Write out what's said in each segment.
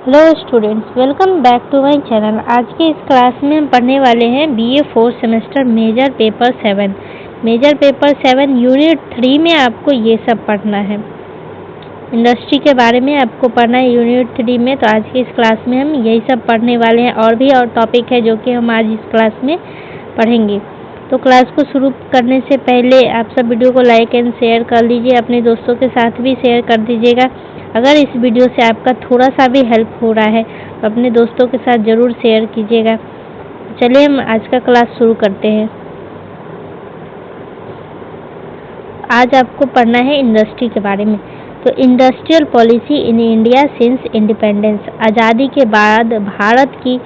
Hello students, welcome back to my channel. आज के इस क्लास में हम पढ़ने वाले हैं BA 4 semester major paper 7। Major paper 7 unit 3 में आपको ये सब पढ़ना है। इंडस्ट्री के बारे में आपको पढ़ना है यूनिट 3 में। तो आज की इस क्लास में हम यही सब पढ़ने वाले हैं। और भी टॉपिक है जो कि हम आज इस क्लास में पढ़ेंगे। तो क्लास को शुरू करने से पहले आप सब वीडियो को लाइक एंड शेयर कर लीजिए। अपने दोस्तों के साथ भी शेयर कर दीजिएगा। अगर इस वीडियो से आपका थोड़ा सा भी हेल्प हो रहा है तो अपने दोस्तों के साथ ज़रूर शेयर कीजिएगा। चलिए हम आज का क्लास शुरू करते हैं। आज आपको पढ़ना है इंडस्ट्री के बारे में। तो industrial policy in India since independence, आज़ादी के बाद भारत की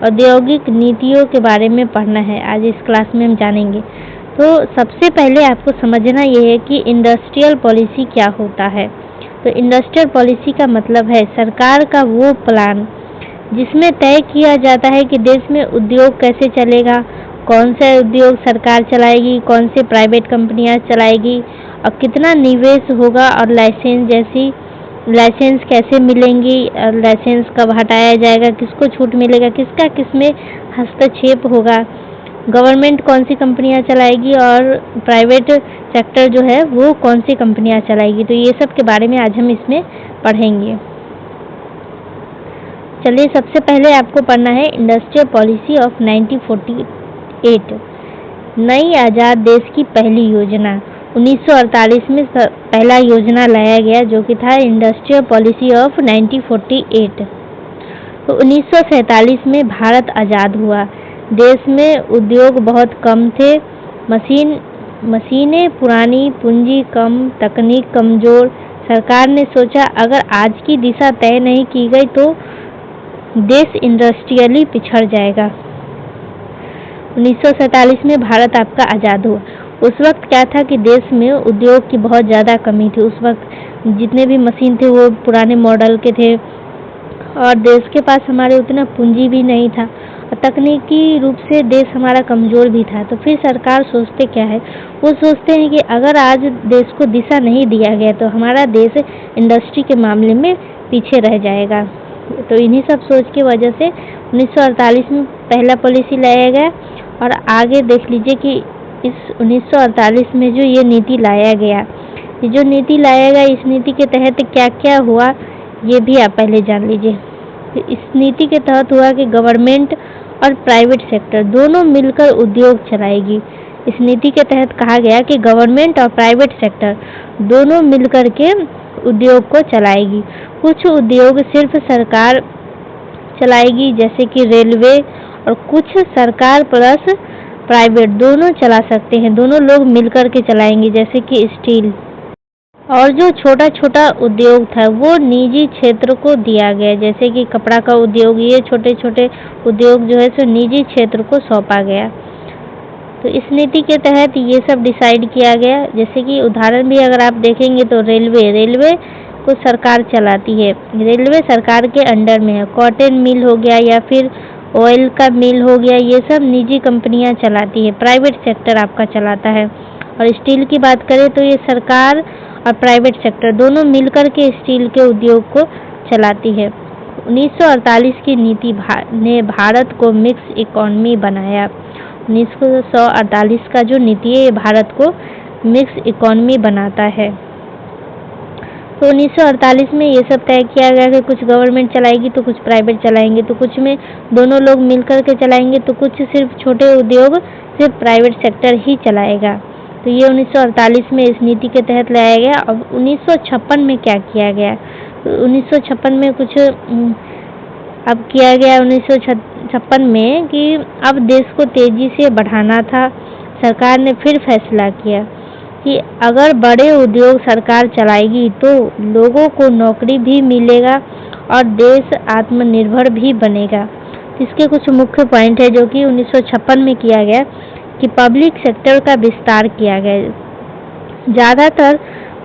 औद्योगिक नीतियों के बारे में पढ़ना है। आज इस क्लास में हम जानेंगे। तो सबसे पहले आपको समझना ये है कि इंडस्ट्रियल पॉलिसी क्या होता है। तो इंडस्ट्रियल पॉलिसी का मतलब है सरकार का वो प्लान जिसमें तय किया जाता है कि देश में उद्योग कैसे चलेगा, कौन सा उद्योग सरकार चलाएगी, कौन से प्राइवेट कंपनियां चलाएगी और कितना निवेश होगा, और लाइसेंस कैसे मिलेंगी, लाइसेंस कब हटाया जाएगा, किसको छूट मिलेगा, किसका किसमें हस्तक्षेप होगा, गवर्नमेंट कौन सी कंपनियां चलाएगी और प्राइवेट सेक्टर जो है वो कौन सी कंपनियां चलाएगी। तो ये सब के बारे में आज हम इसमें पढ़ेंगे। चलिए सबसे पहले आपको पढ़ना है इंडस्ट्रियल पॉलिसी ऑफ 1948। नई आज़ाद देश की पहली योजना 1948 में पहला योजना लाया गया जो कि था इंडस्ट्रियल पॉलिसी ऑफ 1948। तो 1947 में भारत आज़ाद हुआ। देश में उद्योग बहुत कम थे, मशीनें पुरानी, पूंजी कम, तकनीक कमज़ोर। सरकार ने सोचा अगर आज की दिशा तय नहीं की गई तो देश इंडस्ट्रियली पिछड़ जाएगा। 1947 में भारत आपका आज़ाद हुआ। उस वक्त क्या था कि देश में उद्योग की बहुत ज़्यादा कमी थी। उस वक्त जितने भी मशीन थे वो पुराने मॉडल के थे और देश के पास हमारे उतना पूंजी भी नहीं था और तकनीकी रूप से देश हमारा कमज़ोर भी था। तो फिर सरकार सोचते क्या है, वो सोचते हैं कि अगर आज देश को दिशा नहीं दिया गया तो हमारा देश इंडस्ट्री के मामले में पीछे रह जाएगा। तो इन्हीं सब सोच की वजह से 1948 में पहला पॉलिसी लाया गया। और आगे देख लीजिए कि इस 1948 में जो ये नीति लाया गया, इस नीति के तहत क्या क्या हुआ ये भी आप पहले जान लीजिए। इस नीति के तहत हुआ कि गवर्नमेंट और प्राइवेट सेक्टर दोनों मिलकर उद्योग चलाएगी। इस नीति के तहत कहा गया कि गवर्नमेंट और प्राइवेट सेक्टर दोनों मिलकर के उद्योग को चलाएगी। कुछ उद्योग सिर्फ सरकार चलाएगी जैसे कि रेलवे, और कुछ सरकार प्लस प्राइवेट दोनों चला सकते हैं, दोनों लोग मिलकर के चलाएंगे जैसे कि स्टील। और जो छोटा छोटा उद्योग था वो निजी क्षेत्र को दिया गया, जैसे कि कपड़ा का उद्योग, ये छोटे छोटे उद्योग जो है सो निजी क्षेत्र को सौंपा गया। तो इस नीति के तहत ये सब डिसाइड किया गया। जैसे कि उदाहरण भी अगर आप देखेंगे तो रेलवे को सरकार चलाती है, रेलवे सरकार के अंडर में है। कॉटन मिल हो गया या फिर ऑयल का मिल हो गया, ये सब निजी कंपनियां चलाती है, प्राइवेट सेक्टर आपका चलाता है। और स्टील की बात करें तो ये सरकार और प्राइवेट सेक्टर दोनों मिलकर के स्टील के उद्योग को चलाती है। 1948 की नीति ने भारत को मिक्स इकोनॉमी बनाया। 1948 का जो नीति है ये भारत को मिक्स इकोनॉमी बनाता है। तो 1948 में ये सब तय किया गया कि कुछ गवर्नमेंट चलाएगी तो कुछ प्राइवेट चलाएंगे, तो कुछ में दोनों लोग मिलकर के चलाएंगे, तो कुछ सिर्फ छोटे उद्योग सिर्फ प्राइवेट सेक्टर ही चलाएगा। तो ये 1948 में इस नीति के तहत लाया गया। अब 1956 में क्या किया गया, तो 1956 में कुछ अब किया गया 1956 में कि अब देश को तेज़ी से बढ़ाना था। सरकार ने फिर फैसला किया कि अगर बड़े उद्योग सरकार चलाएगी तो लोगों को नौकरी भी मिलेगा और देश आत्मनिर्भर भी बनेगा। इसके कुछ मुख्य पॉइंट है जो कि 1956 में किया गया कि पब्लिक सेक्टर का विस्तार किया गया। ज़्यादातर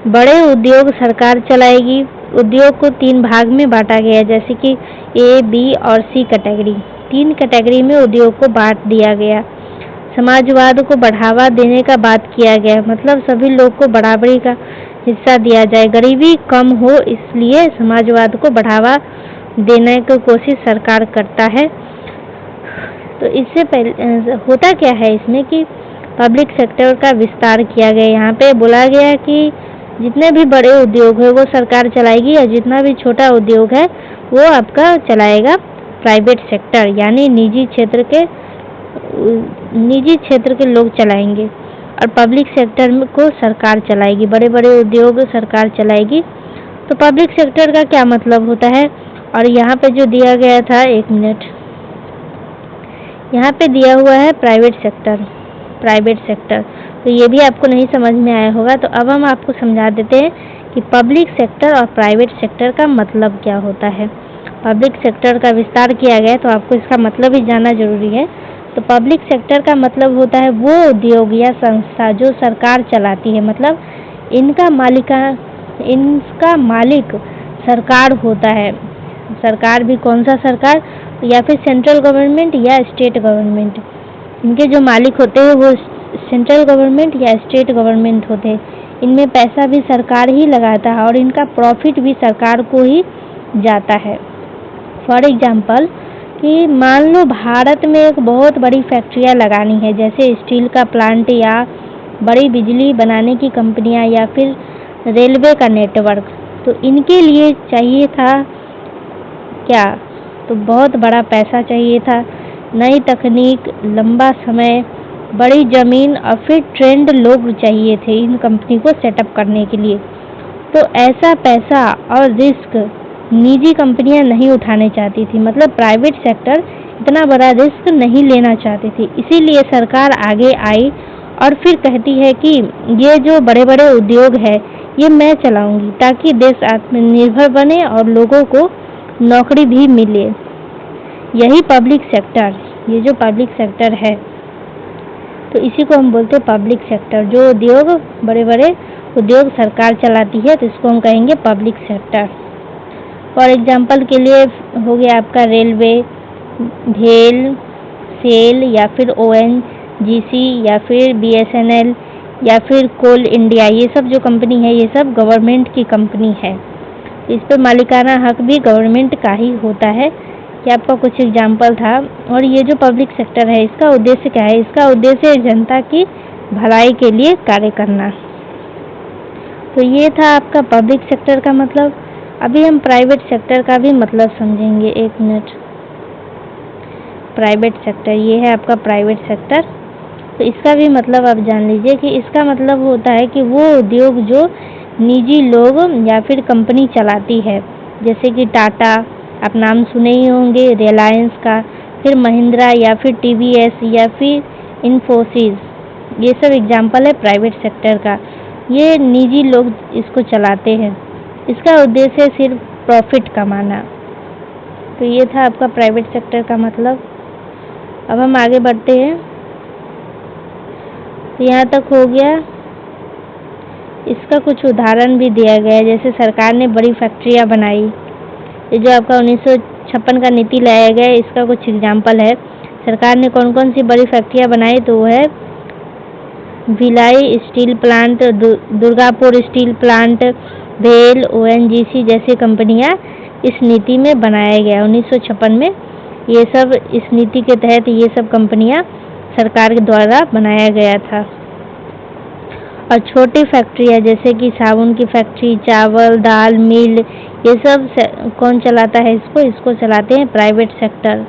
बड़े उद्योग सरकार चलाएगी। उद्योग को 3 भाग में बांटा गया, जैसे कि ए, बी और सी कैटेगरी। 3 कैटेगरी में उद्योग को बांट दिया गया। समाजवाद को बढ़ावा देने का बात किया गया, मतलब सभी लोग को बराबरी का हिस्सा दिया जाए, गरीबी कम हो, इसलिए समाजवाद को बढ़ावा देने की कोशिश सरकार करता है। तो इससे पहले होता क्या है इसमें कि पब्लिक सेक्टर का विस्तार किया गया। यहाँ पे बोला गया कि जितने भी बड़े उद्योग है वो सरकार चलाएगी और जितना भी छोटा उद्योग है वो आपका चलाएगा प्राइवेट सेक्टर, यानी निजी क्षेत्र के लोग चलाएंगे और पब्लिक सेक्टर को सरकार चलाएगी, बड़े बड़े उद्योग सरकार चलाएगी। तो पब्लिक सेक्टर का क्या मतलब होता है, और यहाँ पे जो दिया गया था, एक मिनट, यहाँ पे दिया हुआ है प्राइवेट सेक्टर, तो ये भी आपको नहीं समझ में आया होगा। तो अब हम आपको समझा देते हैं कि पब्लिक सेक्टर और प्राइवेट सेक्टर का मतलब क्या होता है। पब्लिक सेक्टर का विस्तार किया गया तो आपको इसका मतलब भी जानना जरूरी है। तो पब्लिक सेक्टर का मतलब होता है वो उद्योग या संस्था जो सरकार चलाती है, मतलब इनका मालिक सरकार होता है। सरकार भी कौन सा सरकार, या फिर सेंट्रल गवर्नमेंट या स्टेट गवर्नमेंट, इनके जो मालिक होते हैं वो सेंट्रल गवर्नमेंट या स्टेट गवर्नमेंट होते हैं। इनमें पैसा भी सरकार ही लगाता है और इनका प्रॉफिट भी सरकार को ही जाता है। फॉर एग्जाम्पल कि मान लो भारत में एक बहुत बड़ी फैक्ट्रियाँ लगानी है, जैसे स्टील का प्लांट या बड़ी बिजली बनाने की कंपनियां या फिर रेलवे का नेटवर्क, तो इनके लिए चाहिए था क्या, तो बहुत बड़ा पैसा चाहिए था, नई तकनीक, लंबा समय, बड़ी ज़मीन और फिर ट्रेंड लोग चाहिए थे इन कंपनी को सेटअप करने के लिए। तो ऐसा पैसा और रिस्क निजी कंपनियां नहीं उठाने चाहती थी, मतलब प्राइवेट सेक्टर इतना बड़ा रिस्क नहीं लेना चाहती थी। इसीलिए सरकार आगे आई और फिर कहती है कि ये जो बड़े बड़े उद्योग है ये मैं चलाऊंगी ताकि देश आत्मनिर्भर बने और लोगों को नौकरी भी मिले। यही पब्लिक सेक्टर, ये जो पब्लिक सेक्टर है तो इसी को हम बोलते हैं पब्लिक सेक्टर। जो उद्योग, बड़े बड़े उद्योग सरकार चलाती है तो इसको हम कहेंगे पब्लिक सेक्टर। फॉर एग्जांपल के लिए हो गया आपका रेलवे, भेल, सेल या फिर ONGC या फिर BSNL या फिर कोल इंडिया, ये सब जो कंपनी है ये सब गवर्नमेंट की कंपनी है। इस पर मालिकाना हक भी गवर्नमेंट का ही होता है। ये आपका कुछ एग्जाम्पल था। और ये जो पब्लिक सेक्टर है इसका उद्देश्य क्या है, इसका उद्देश्य जनता की भलाई के लिए कार्य करना। तो ये था आपका पब्लिक सेक्टर का मतलब। अभी हम प्राइवेट सेक्टर का भी मतलब समझेंगे। एक मिनट, प्राइवेट सेक्टर, ये है आपका प्राइवेट सेक्टर। तो इसका भी मतलब आप जान लीजिए कि इसका मतलब होता है कि वो उद्योग जो निजी लोग या फिर कंपनी चलाती है, जैसे कि टाटा, आप नाम सुने ही होंगे, रिलायंस का, फिर महिंद्रा या फिर TVS या फिर इन्फोसिस, ये सब एग्जाम्पल है प्राइवेट सेक्टर का। ये निजी लोग इसको चलाते हैं, इसका उद्देश्य है सिर्फ प्रॉफिट कमाना। तो ये था आपका प्राइवेट सेक्टर का मतलब। अब हम आगे बढ़ते हैं। तो यहाँ तक हो गया। इसका कुछ उदाहरण भी दिया गया है, जैसे सरकार ने बड़ी फैक्ट्रियाँ बनाई। ये जो आपका 1956 का नीति लाया गया है इसका कुछ एग्जाम्पल है। सरकार ने कौन कौन सी बड़ी फैक्ट्रियाँ बनाई, तो वो है Bhilai steel plant, Durgapur steel plant, भेल, ONGC जैसी कंपनियां इस नीति में बनाया गया 1956 में। ये सब इस नीति के तहत ये सब कंपनियां सरकार के द्वारा बनाया गया था। और छोटी फैक्ट्रियां जैसे कि साबुन की फैक्ट्री, चावल, दाल मिल, ये सब कौन चलाता है, इसको चलाते हैं प्राइवेट सेक्टर।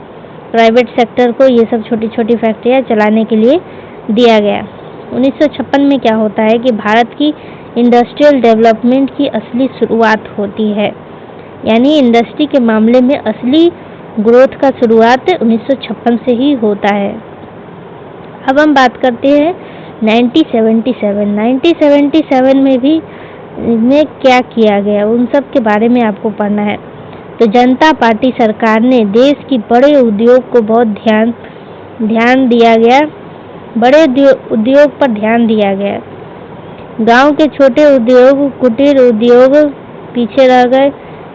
प्राइवेट सेक्टर को ये सब छोटी छोटी फैक्ट्रियां चलाने के लिए दिया गया। 1956 में क्या होता है कि भारत की इंडस्ट्रियल डेवलपमेंट की असली शुरुआत होती है, यानी इंडस्ट्री के मामले में असली ग्रोथ का शुरुआत 1956 से ही होता है। अब हम बात करते हैं 1977 में भी में क्या किया गया, उन सब के बारे में आपको पढ़ना है। तो जनता पार्टी सरकार ने देश की बड़े उद्योग को बहुत ध्यान दिया गया, बड़े उद्योग पर ध्यान दिया गया। गांव के छोटे उद्योग, कुटीर उद्योग पीछे रह गए।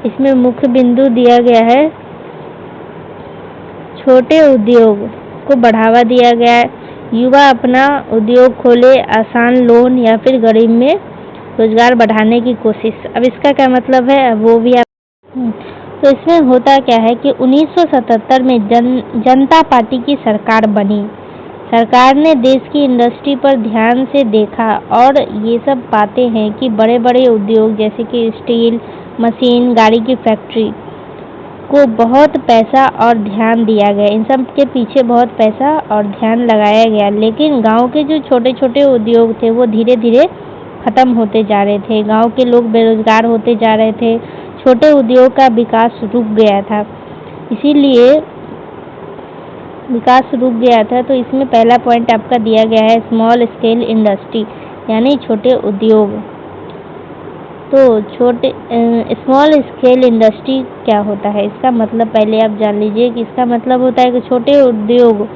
इसमें मुख्य बिंदु दिया गया है छोटे उद्योग को बढ़ावा दिया गया है। युवा अपना उद्योग खोले, आसान लोन या फिर गरीब में रोजगार बढ़ाने की कोशिश। अब इसका क्या मतलब है वो भी आप तो इसमें होता क्या है कि 1977 में जनता पार्टी की सरकार बनी। सरकार ने देश की इंडस्ट्री पर ध्यान से देखा और ये सब पाते हैं कि बड़े बड़े उद्योग जैसे कि स्टील, मशीन, गाड़ी की फैक्ट्री को बहुत पैसा और ध्यान दिया गया। इन सब के पीछे बहुत पैसा और ध्यान लगाया गया, लेकिन गांव के जो छोटे छोटे उद्योग थे वो धीरे धीरे खत्म होते जा रहे थे। गांव के लोग बेरोजगार होते जा रहे थे, छोटे उद्योग का विकास रुक गया था। इसीलिए विकास रुक गया था। तो इसमें पहला पॉइंट आपका दिया गया है स्मॉल स्केल इंडस्ट्री, यानी छोटे उद्योग। तो छोटे स्मॉल स्केल इंडस्ट्री क्या होता है, इसका मतलब पहले आप जान लीजिए कि इसका मतलब होता है कि छोटे उद्योग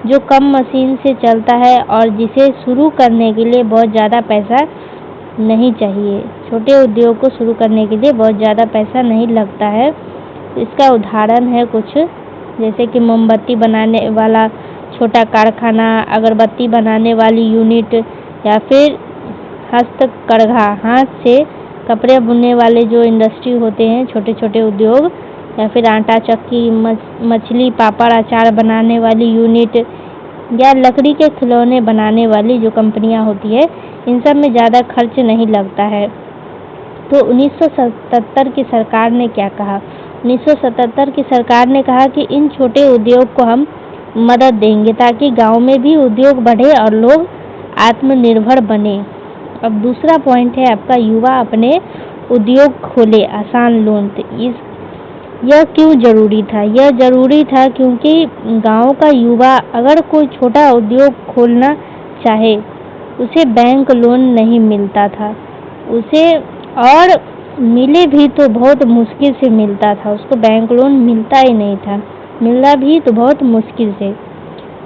जो कम मशीन से चलता है और जिसे शुरू करने के लिए बहुत ज़्यादा पैसा नहीं चाहिए। छोटे उद्योग को शुरू करने के लिए बहुत ज़्यादा पैसा नहीं लगता है। तो इसका उदाहरण है कुछ, जैसे कि मोमबत्ती बनाने वाला छोटा कारखाना, अगरबत्ती बनाने वाली यूनिट, या फिर हस्तकरघा हाथ से कपड़े बुनने वाले जो इंडस्ट्री होते हैं, छोटे छोटे उद्योग, या फिर आटा चक्की, मछली पापड़ अचार बनाने वाली यूनिट, या लकड़ी के खिलौने बनाने वाली जो कंपनियां होती है, इन सब में ज़्यादा खर्च नहीं लगता है। तो 1977 की सरकार ने क्या कहा? 1977 की सरकार ने कहा कि इन छोटे उद्योग को हम मदद देंगे ताकि गांव में भी उद्योग बढ़े और लोग आत्मनिर्भर बने। अब दूसरा पॉइंट है आपका युवा अपने उद्योग खोले, आसान लोन। यह क्यों जरूरी था? यह जरूरी था क्योंकि गांव का युवा अगर कोई छोटा उद्योग खोलना चाहे उसे बैंक लोन नहीं मिलता था, उसे और मिले भी तो बहुत मुश्किल से मिलता था, उसको बैंक लोन मिलता ही नहीं था, मिलना भी तो बहुत मुश्किल से।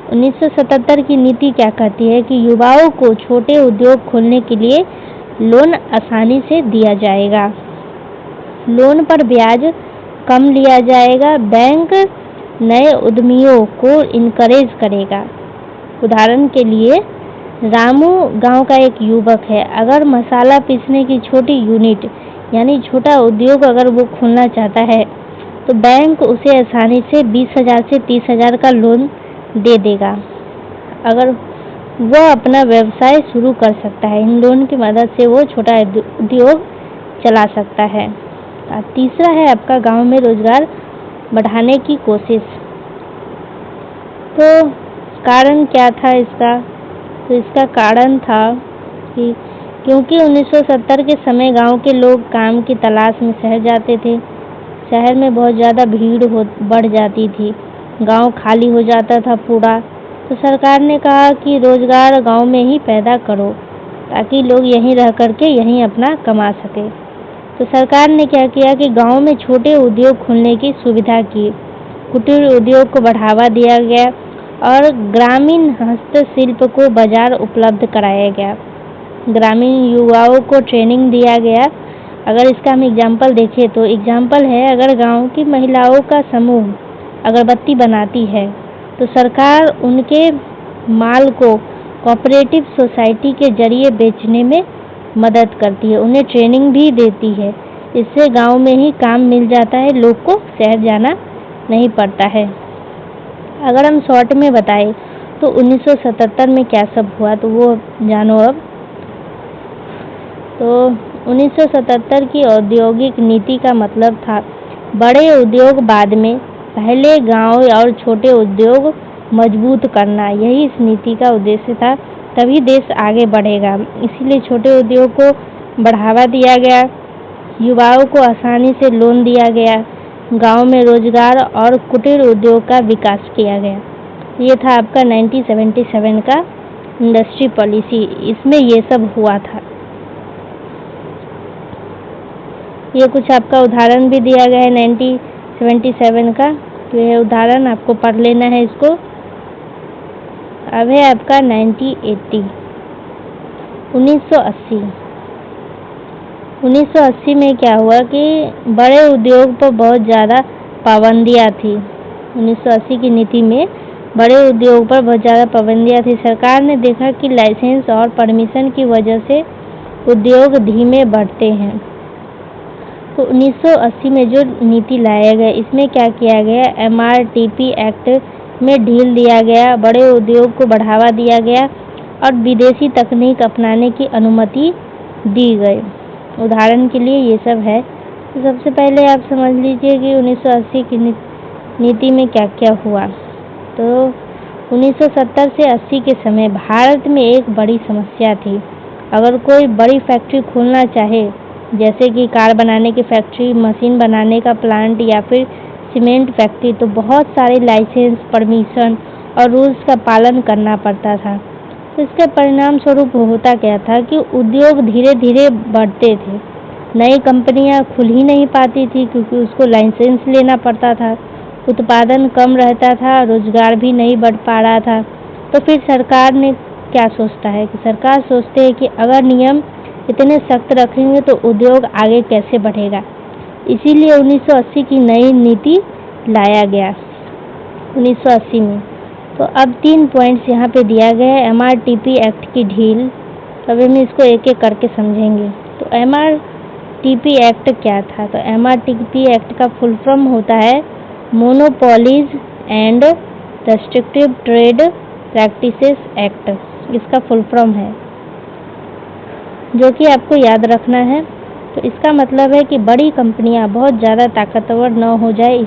1977 की नीति क्या कहती है कि युवाओं को छोटे उद्योग खोलने के लिए लोन आसानी से दिया जाएगा, लोन पर ब्याज कम लिया जाएगा, बैंक नए उद्यमियों को इनकरेज करेगा। उदाहरण के लिए रामू गांव का एक युवक है, अगर मसाला पीसने की छोटी यूनिट यानी छोटा उद्योग अगर वो खोलना चाहता है तो बैंक उसे आसानी से 20,000 से 30,000 का लोन दे देगा। अगर वह अपना व्यवसाय शुरू कर सकता है, इन लोन की मदद से वो छोटा उद्योग चला सकता है। तीसरा है आपका गांव में रोजगार बढ़ाने की कोशिश। तो कारण क्या था इसका? तो इसका कारण था कि क्योंकि 1970 के समय गांव के लोग काम की तलाश में शहर जाते थे, शहर में बहुत ज़्यादा भीड़ बढ़ जाती थी, गांव खाली हो जाता था पूरा। तो सरकार ने कहा कि रोजगार गांव में ही पैदा करो ताकि लोग यहीं रह करके यहीं अपना कमा सके। तो सरकार ने क्या किया कि गांव में छोटे उद्योग खोलने की सुविधा की, कुटीर उद्योग को बढ़ावा दिया गया और ग्रामीण हस्तशिल्प को बाजार उपलब्ध कराया गया, ग्रामीण युवाओं को ट्रेनिंग दिया गया। अगर इसका हम एग्जाम्पल देखें तो एग्जाम्पल है, अगर गांव की महिलाओं का समूह अगरबत्ती बनाती है तो सरकार उनके माल को कोऑपरेटिव सोसाइटी के जरिए बेचने में मदद करती है, उन्हें ट्रेनिंग भी देती है। इससे गांव में ही काम मिल जाता है, लोग को शहर जाना नहीं पड़ता है। अगर हम शॉर्ट में बताएं तो 1977 में क्या सब हुआ तो वो जानो अब। तो 1977 की औद्योगिक नीति का मतलब था बड़े उद्योग बाद में, पहले गांव और छोटे उद्योग मजबूत करना। यही इस नीति का उद्देश्य था, तभी देश आगे बढ़ेगा। इसीलिए छोटे उद्योग को बढ़ावा दिया गया, युवाओं को आसानी से लोन दिया गया, गांव में रोजगार और कुटीर उद्योग का विकास किया गया। ये था आपका 1977 का इंडस्ट्री पॉलिसी, इसमें ये सब हुआ था। ये कुछ आपका उदाहरण भी दिया गया है 1977 का, तो यह उदाहरण आपको पढ़ लेना है इसको। अब है आपका 1980 1980 1980 में क्या हुआ कि बड़े उद्योग पर बहुत ज़्यादा पाबंदियाँ थी। 1980 की नीति में बड़े उद्योग पर बहुत ज़्यादा पाबंदियाँ थी। सरकार ने देखा कि लाइसेंस और परमिशन की वजह से उद्योग धीमे बढ़ते हैं। तो 1980 में जो नीति लाया गया, इसमें क्या किया गया, MRTP एक्ट में ढील दिया गया, बड़े उद्योग को बढ़ावा दिया गया और विदेशी तकनीक अपनाने की अनुमति दी गई। उदाहरण के लिए ये सब है। तो सबसे पहले आप समझ लीजिए कि 1980 की नीति में क्या क्या हुआ। तो 1970 से 80 के समय भारत में एक बड़ी समस्या थी। अगर कोई बड़ी फैक्ट्री खोलना चाहे, जैसे कि कार बनाने की फैक्ट्री, मशीन बनाने का प्लांट या फिर सीमेंट फैक्ट्री, तो बहुत सारे लाइसेंस, परमिशन और रूल्स का पालन करना पड़ता था। तो इसके परिणाम स्वरूप होता क्या था कि उद्योग धीरे धीरे बढ़ते थे। नई कंपनियां खुल ही नहीं पाती थी क्योंकि उसको लाइसेंस लेना पड़ता था। उत्पादन कम रहता था, रोजगार भी नहीं बढ़ पा रहा था। तो फिर सरकार ने क्या सोचता है कि सरकार सोचते है कि अगर नियम इतने सख्त रखेंगे तो उद्योग आगे कैसे बढ़ेगा। इसीलिए 1980 की नई नीति लाया गया 1980 में। तो अब 3 पॉइंट्स यहाँ पे दिया गया है। MRTP एक्ट की ढील, तब हम इसको एक एक करके समझेंगे। तो MRTP एक्ट क्या था? तो MRTP एक्ट का फुल फॉर्म होता है monopolies and restrictive trade practices act. इसका फुल फॉर्म है, जो कि आपको याद रखना है। तो इसका मतलब है कि बड़ी कंपनियां बहुत ज़्यादा ताकतवर न हो जाए,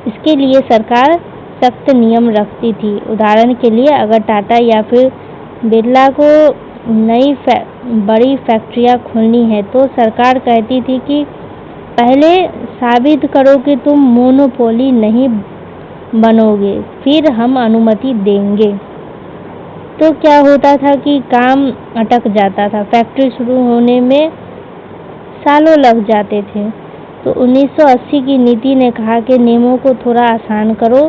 इसके लिए सरकार सख्त नियम रखती थी। उदाहरण के लिए अगर टाटा या फिर बिरला को नई बड़ी फैक्ट्रियां खोलनी है तो सरकार कहती थी कि पहले साबित करो कि तुम मोनोपोली नहीं बनोगे, फिर हम अनुमति देंगे। तो क्या होता था कि काम अटक जाता था, फैक्ट्री शुरू होने में सालों लग जाते थे। तो 1980 की नीति ने कहा कि नियमों को थोड़ा आसान करो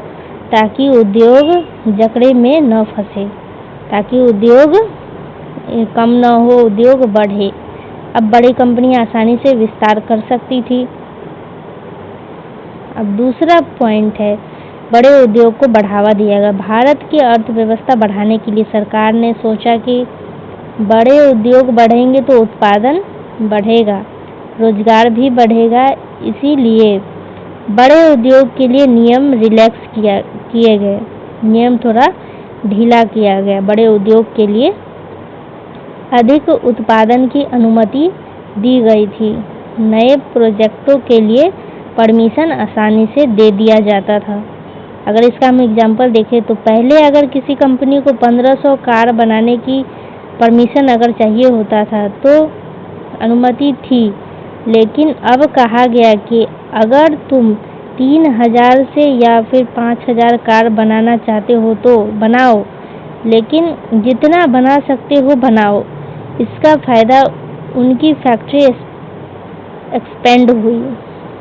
ताकि उद्योग जकड़े में न फंसे, ताकि उद्योग कम न हो, उद्योग बढ़े। अब बड़ी कंपनियां आसानी से विस्तार कर सकती थी। अब दूसरा पॉइंट है, बड़े उद्योग को बढ़ावा दिया गया। भारत की अर्थव्यवस्था बढ़ाने के लिए सरकार ने सोचा कि बड़े उद्योग बढ़ेंगे तो उत्पादन बढ़ेगा, रोजगार भी बढ़ेगा। इसीलिए बड़े उद्योग के लिए नियम रिलैक्स किए गए, नियम थोड़ा ढीला किया गया। बड़े उद्योग के लिए अधिक उत्पादन की अनुमति दी गई थी। नए प्रोजेक्टों के लिए परमिशन आसानी से दे दिया जाता था। अगर इसका हम एग्जांपल देखें तो पहले अगर किसी कंपनी को 1500 कार बनाने की परमिशन अगर चाहिए होता था तो अनुमति थी, लेकिन अब कहा गया कि अगर तुम 3000 से या फिर 5000 कार बनाना चाहते हो तो बनाओ, लेकिन जितना बना सकते हो बनाओ। इसका फ़ायदा उनकी फैक्ट्री एक्सपेंड हुई।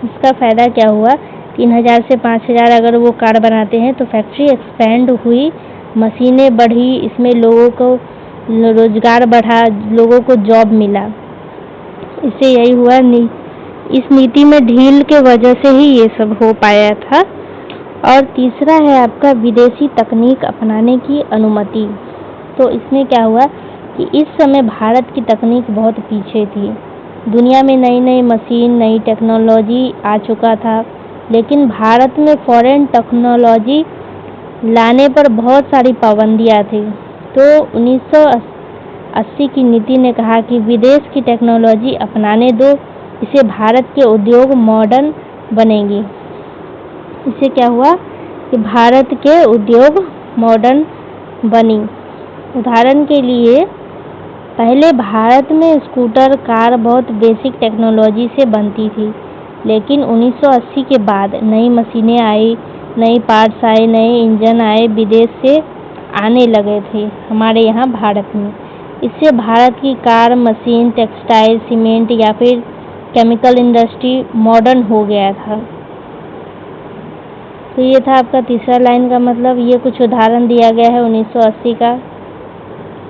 इसका फ़ायदा क्या हुआ, 3000 से 5000 अगर वो कार बनाते हैं तो फैक्ट्री एक्सपेंड हुई, मशीनें बढ़ी, इसमें लोगों को रोजगार बढ़ा, लोगों को जॉब मिला। इससे यही हुआ, इस नीति में ढील के वजह से ही ये सब हो पाया था। और तीसरा है आपका विदेशी तकनीक अपनाने की अनुमति। तो इसमें क्या हुआ कि इस समय भारत की तकनीक बहुत पीछे थी। दुनिया में नई नई मशीन, नई टेक्नोलॉजी आ चुका था, लेकिन भारत में फॉरेन टेक्नोलॉजी लाने पर बहुत सारी पाबंदियां थी। तो 1980 की नीति ने कहा कि विदेश की टेक्नोलॉजी अपनाने दो, इससे भारत के उद्योग मॉडर्न बनेंगे। इससे क्या हुआ कि भारत के उद्योग मॉडर्न बनी। उदाहरण के लिए पहले भारत में स्कूटर, कार बहुत बेसिक टेक्नोलॉजी से बनती थी, लेकिन 1980 के बाद नई मशीनें आई, नई पार्ट्स आए, नए इंजन आए, विदेश से आने लगे थे हमारे यहाँ भारत में। इससे भारत की कार, मशीन, टेक्सटाइल, सीमेंट या फिर केमिकल इंडस्ट्री मॉडर्न हो गया था। तो ये था आपका तीसरा लाइन का मतलब। ये कुछ उदाहरण दिया गया है 1980 का।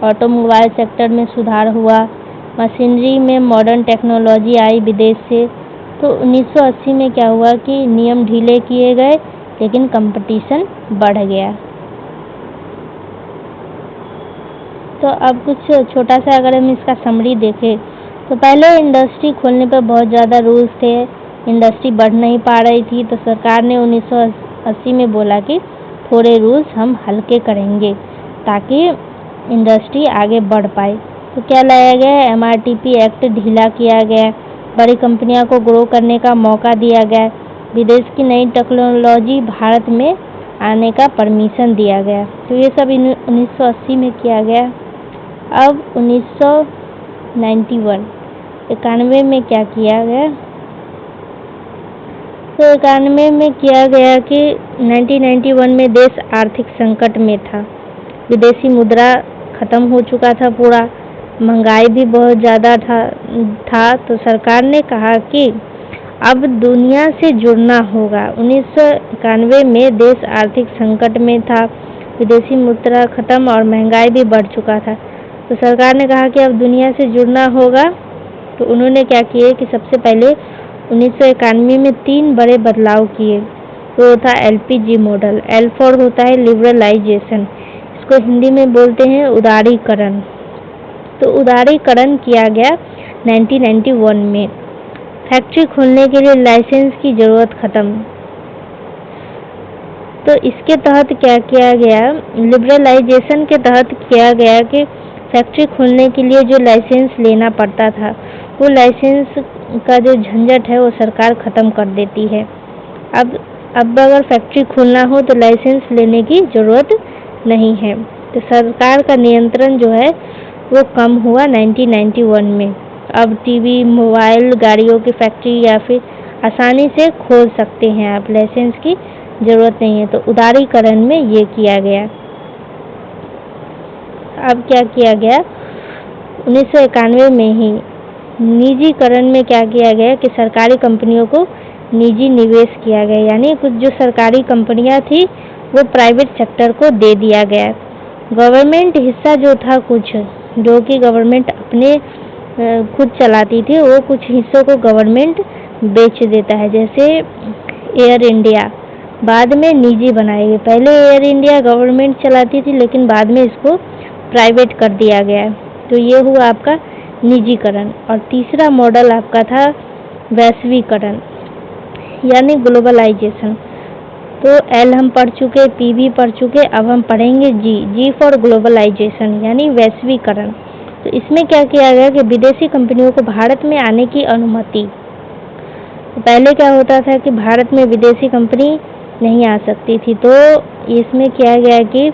ऑटोमोबाइल सेक्टर में सुधार हुआ, मशीनरी में मॉडर्न टेक्नोलॉजी आई विदेश से। तो 1980 में क्या हुआ कि नियम ढीले किए गए, लेकिन कंपटीशन बढ़ गया। तो अब कुछ छोटा सा अगर हम इसका समरी देखें तो पहले इंडस्ट्री खोलने पर बहुत ज़्यादा रूल्स थे, इंडस्ट्री बढ़ नहीं पा रही थी, तो सरकार ने 1980 में बोला कि थोड़े रूल्स हम हल्के करेंगे ताकि इंडस्ट्री आगे बढ़ पाए। तो क्या लाया गया? MRTP एक्ट ढीला किया गया, बड़ी कंपनियों को ग्रो करने का मौका दिया गया, विदेश की नई टेक्नोलॉजी भारत में आने का परमिशन दिया गया। तो ये सब 1980 में किया गया। अब 1991 में क्या किया गया? तो 91 में किया गया कि 1991 में देश आर्थिक संकट में था, विदेशी मुद्रा खत्म हो चुका था पूरा, महंगाई भी बहुत ज़्यादा था। तो सरकार ने कहा कि अब दुनिया से जुड़ना होगा। 1991 में देश आर्थिक संकट में था, विदेशी मुद्रा खत्म और महंगाई भी बढ़ चुका था। तो सरकार ने कहा कि अब दुनिया से जुड़ना होगा। तो उन्होंने क्या किए कि सबसे पहले 1991 में 3 बड़े बदलाव किए। वो था LPG मॉडल, L फॉर होता है लिबरलाइजेशन, इसको हिंदी में बोलते हैं उदारीकरण। तो उदारीकरण किया गया 1991 में। फैक्ट्री खोलने के लिए लाइसेंस की ज़रूरत खत्म। तो इसके तहत क्या किया गया? लिबरलाइजेशन के तहत किया गया कि फैक्ट्री खोलने के लिए जो लाइसेंस लेना पड़ता था, वो लाइसेंस का जो झंझट है वो सरकार ख़त्म कर देती है। अब अगर फैक्ट्री खोलना हो तो लाइसेंस लेने की ज़रूरत नहीं है। तो सरकार का नियंत्रण जो है वो कम हुआ 1991 में। अब टीवी, मोबाइल, गाड़ियों की फैक्ट्री या फिर आसानी से खोल सकते हैं आप, लाइसेंस की ज़रूरत नहीं है। तो उदारीकरण में ये किया गया। अब क्या किया गया? 1991 में ही निजीकरण में क्या किया गया कि सरकारी कंपनियों को निजी निवेश किया गया, यानी कुछ जो सरकारी कंपनियां थी वो प्राइवेट सेक्टर को दे दिया गया। गवर्नमेंट हिस्सा जो था कुछ, जो कि गवर्नमेंट अपने खुद चलाती थी, वो कुछ हिस्सों को गवर्नमेंट बेच देता है। जैसे एयर इंडिया बाद में निजी बनाई गई। पहले एयर इंडिया गवर्नमेंट चलाती थी, लेकिन बाद में इसको प्राइवेट कर दिया गया। तो ये हुआ आपका निजीकरण। और तीसरा मॉडल आपका था वैश्वीकरण, यानी ग्लोबलाइजेशन। तो L हम पढ़ चुके, P भी पढ़ चुके, अब हम पढ़ेंगे G फॉर ग्लोबलाइजेशन, यानी वैश्वीकरण। तो इसमें क्या किया गया कि विदेशी कंपनियों को भारत में आने की अनुमति। तो पहले क्या होता था कि भारत में विदेशी कंपनी नहीं आ सकती थी, तो इसमें किया गया कि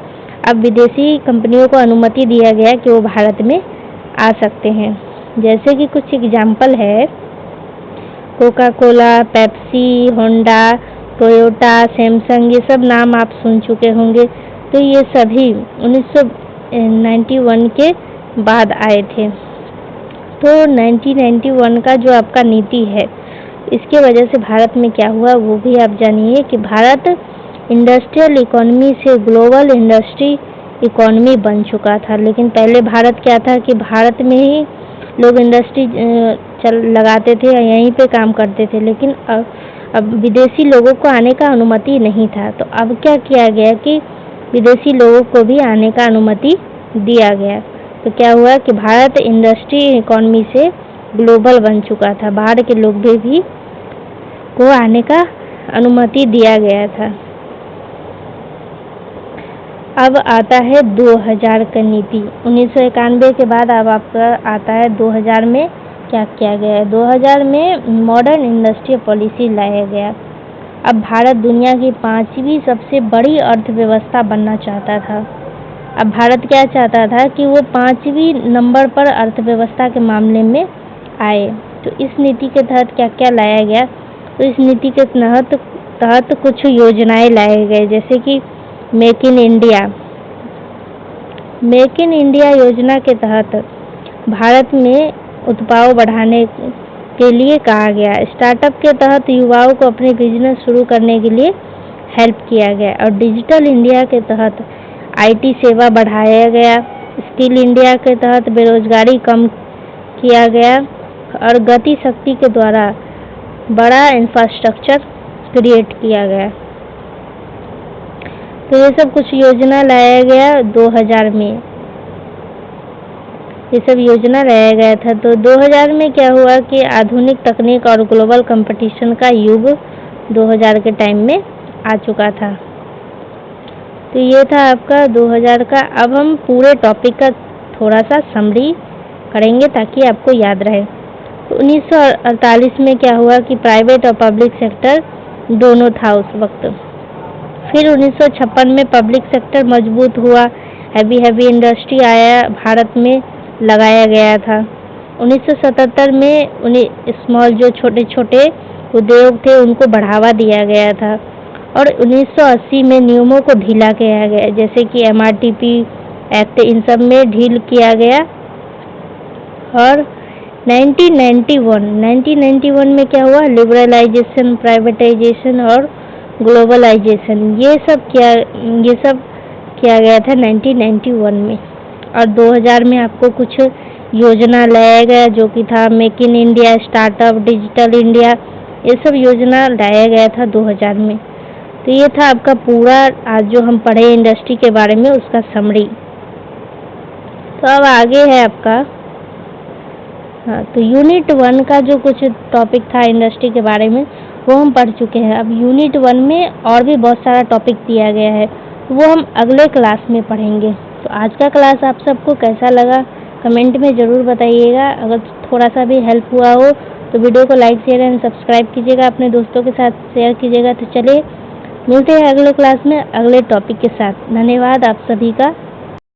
अब विदेशी कंपनियों को अनुमति दिया गया कि वो भारत में आ सकते हैं। जैसे कि कुछ एग्जाम्पल है, Coca Cola, Pepsi, Honda, Toyota, Samsung, ये सब नाम आप सुन चुके होंगे। तो ये सभी 1991 के बाद आए थे। तो 1991 का जो आपका नीति है, इसके वजह से भारत में क्या हुआ वो भी आप जानिए कि भारत इंडस्ट्रियल इकोनॉमी से ग्लोबल इंडस्ट्री इकोनॉमी बन चुका था। लेकिन पहले भारत क्या था कि भारत में ही लोग इंडस्ट्री लगाते थे, यहीं पे काम करते थे, लेकिन अब विदेशी लोगों को आने का अनुमति नहीं था। तो अब क्या किया गया कि विदेशी लोगों को भी आने का अनुमति दिया गया। तो क्या हुआ कि भारत इंडस्ट्री इकोनॉमी से ग्लोबल बन चुका था, बाहर के लोग भी को आने का अनुमति दिया गया था। अब आता है 2000 का नीति। 1991 के बाद अब आपका आता है 2000 में क्या किया गया है। 2000 में मॉडर्न इंडस्ट्रियल पॉलिसी लाया गया। अब भारत दुनिया की 5वीं सबसे बड़ी अर्थव्यवस्था बनना चाहता था। अब भारत क्या चाहता था कि वो 5वीं नंबर पर अर्थव्यवस्था के मामले में आए। तो इस नीति के तहत क्या क्या लाया गया? तो इस नीति के तहत कुछ योजनाएं लाए गए, जैसे कि make in India. Make in India योजना के तहत भारत में उत्पादन बढ़ाने के लिए कहा गया। स्टार्टअप के तहत युवाओं को अपने बिजनेस शुरू करने के लिए हेल्प किया गया। और डिजिटल इंडिया के तहत IT सेवा बढ़ाया गया। स्किल इंडिया के तहत बेरोजगारी कम किया गया और गति शक्ति के द्वारा बड़ा इंफ्रास्ट्रक्चर क्रिएट किया गया। तो ये सब कुछ योजना लाया गया 2000 में। ये सब योजना लाया गया था। तो 2000 में क्या हुआ कि आधुनिक तकनीक और ग्लोबल कंपटीशन का युग 2000 के टाइम में आ चुका था। तो ये था आपका 2000 का। अब हम पूरे टॉपिक का थोड़ा सा समरी करेंगे ताकि आपको याद रहे। तो 1948 में क्या हुआ कि प्राइवेट और पब्लिक सेक्टर दोनों था उस वक्त। फिर 1956 में पब्लिक सेक्टर मजबूत हुआ, हैवी इंडस्ट्री आया, भारत में लगाया गया था। 1977 में उन्हें स्मॉल जो छोटे छोटे उद्योग थे उनको बढ़ावा दिया गया था। और 1980 में नियमों को ढीला किया गया, जैसे कि MRTP एक्ट, इन सब में ढील किया गया। और 1991 में क्या हुआ, लिबरलाइजेशन, प्राइवेटाइजेशन और ग्लोबलाइजेशन, ये सब किया गया था 1991 में। और 2000 में आपको कुछ योजना लाया गया जो कि था make in India, startup, digital India, ये सब योजना लाया गया था 2000 में। तो ये था आपका पूरा आज जो हम पढ़े इंडस्ट्री के बारे में उसका समरी। तो अब आगे है आपका तो यूनिट 1 का जो कुछ टॉपिक था इंडस्ट्री के बारे में वो हम पढ़ चुके हैं। अब यूनिट 1 में और भी बहुत सारा टॉपिक दिया गया है, वो हम अगले क्लास में पढ़ेंगे। तो आज का क्लास आप सबको कैसा लगा कमेंट में ज़रूर बताइएगा। अगर थोड़ा सा भी हेल्प हुआ हो तो वीडियो को लाइक, शेयर एंड सब्सक्राइब कीजिएगा, अपने दोस्तों के साथ शेयर कीजिएगा। तो चलिए मिलते हैं अगले क्लास में अगले टॉपिक के साथ। धन्यवाद आप सभी का।